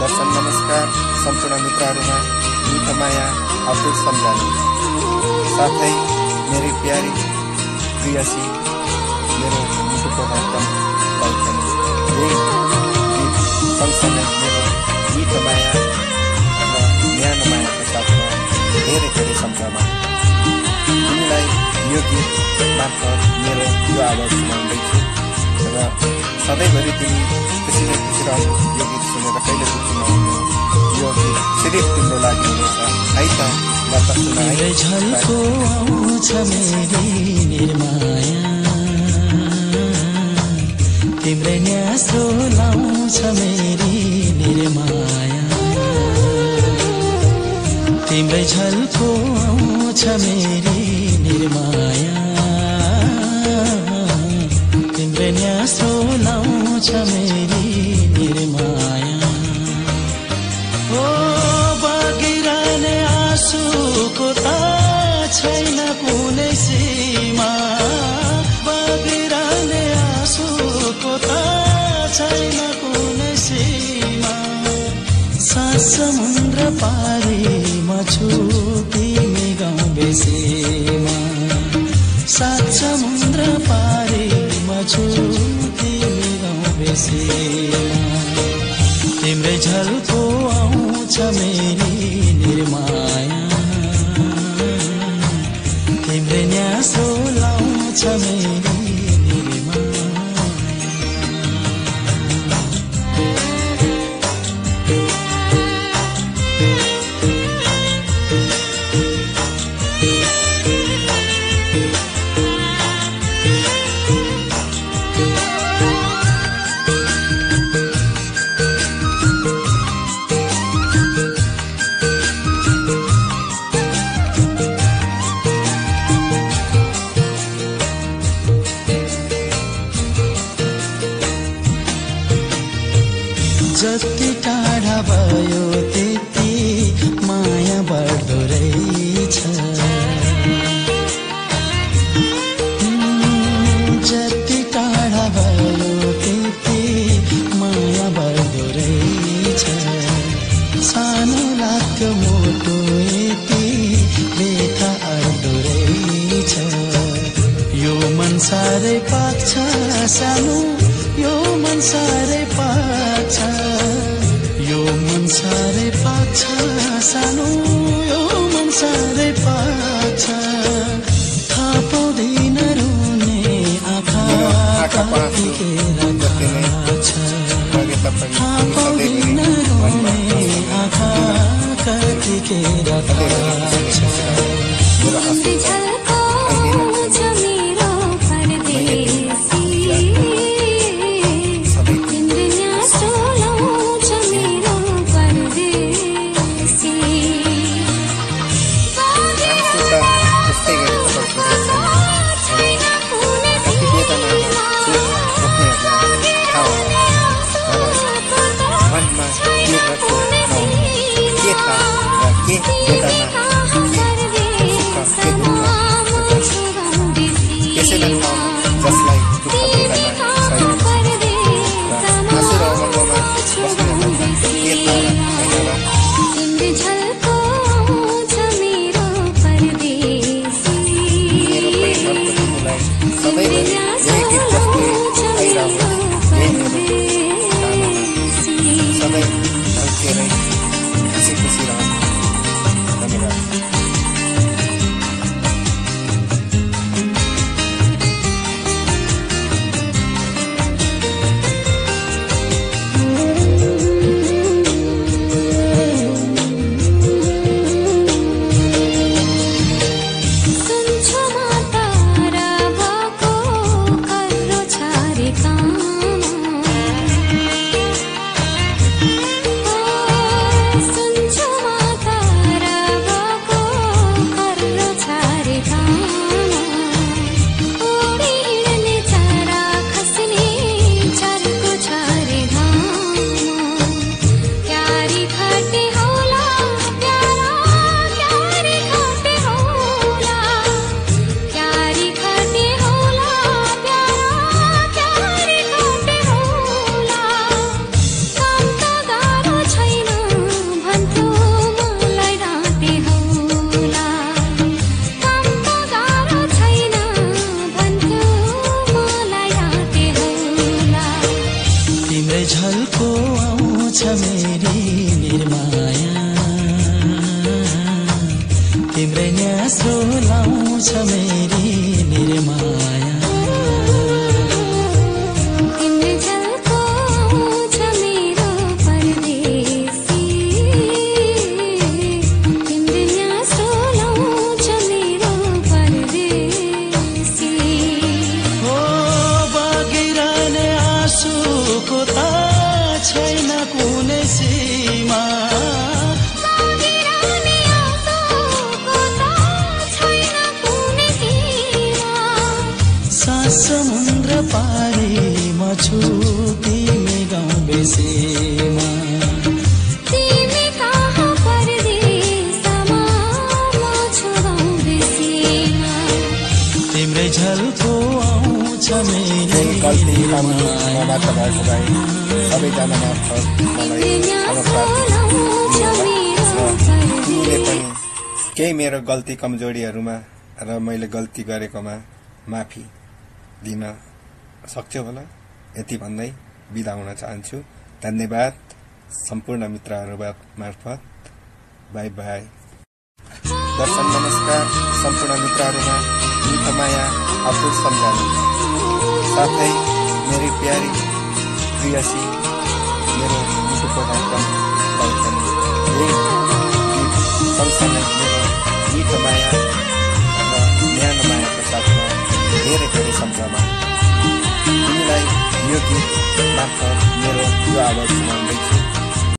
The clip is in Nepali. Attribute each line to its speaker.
Speaker 1: दर्शन नमस्कार सम्पूर्ण मित्रहरूमा मिठो माया हार्दिक सम्झना साथै मेरी प्यारी प्रियसी मेरो मुटुको धड्कन पल्कने यही गीत सँगसँगै मेरो मिठो माया र न्यानो मायाको साथमा धेरै धेरै सम्झना तिमीलाई यो गीत मार्फत मेरो यो आवाज सुनाउँदैछु र सधैँभरि तिमी खुसी नै खुसी रहनु। यो गीत सुनेर कहिले दुःख नहुनु। यो गीत सिर्फ तिम्रो लागि हुनेछ है त। ल त सुनाए
Speaker 2: झल्को आउँछ मेरी निर्माया तिम्रै न्यासो लाउँछ मेरी निर्माया तिम्रै झल्को आउँछ मेरी निर्माया तिम्रै न्यासो लाउँछ मेरी निर्माया ओ बगिरहने आँसुको त छैन कुनै सीमा बगिरहने आँसुको त छैन कुनै सीमा सात समुद्र पारीमा छु तिमी गाउँ बेसीमा सात समुद्र पारीमा छु तिमी गाउँ बेसीमा तिम्रै झल्को आउँछ मेरी निर्माया तिम्रै न्यासो लाउँछ मेरी जति टाढा भयो त्यति माया बढ्दो रहेछ जति टाढा भयो त्यति माया बढ्दो रहेछ सानो लाग्थ्यो मोटो यति व्यथा अड्दो रहेछ यो मन साह्रै पाक्छ सानो यो मन साह्रै पाक्छ यो मन साह्रै पाक्छ सानो यो मन साह्रै पाक्छ थाहा पाउँदैन रुने आँखा कतिखेर छ थाहा पाउँदैन रुने आँखा कतिखेर छ
Speaker 1: जसलाई दुःख बेदना छैन हाँसेर अमलमा बस्ने के तारा हैन
Speaker 3: तिम्रो झल्को आउँछ मेरो परदेशी
Speaker 1: मेरो प्रेमको तिमीलाई सधैँ यही गीत जस्तै आइरहनु सधैँ ढल्केरै खुसी खुसी रहनु। धन्यवाद।
Speaker 3: सुन्छो माता
Speaker 2: आउँछ मेरी निर्माया, तिम्रै न्यास्रो लाउँछ मेरी निर्माया। समुद्र पारीमा छु तिमी गाउँ बेसीमा,
Speaker 3: तिमी कहाँ परदेशमा म छु गाउँ बेसीमा।
Speaker 2: तिम्रै झल्को आउँछ मेरी
Speaker 1: गल्ती कामबाट भएको भाइ सबैजना मार्फत मलाई तिमीले पनि केही मेरो गल्ती कमजोरीहरूमा र मैले गल्ती गरेकोमा माफी दिन सक्छौ होला, यति भन्दै बिदा हुन चाहन्छु। धन्यवाद सम्पूर्ण मित्रहरू मार्फत। By by. दर्शन नमस्कार सम्पूर्ण मित्रहरूमा मिठो माया अतुल सम्झना, साथै मेरी प्यारी प्रियसी मेरो मुटुको धड्कन पल्कनी, यही गीत सँगसँगै मेरो मिठो माया र न्यानो मायाको साथमा धेरै धेरै सम्झना। तिमीलाई यो गीत मार्फत मेरो यो आवाज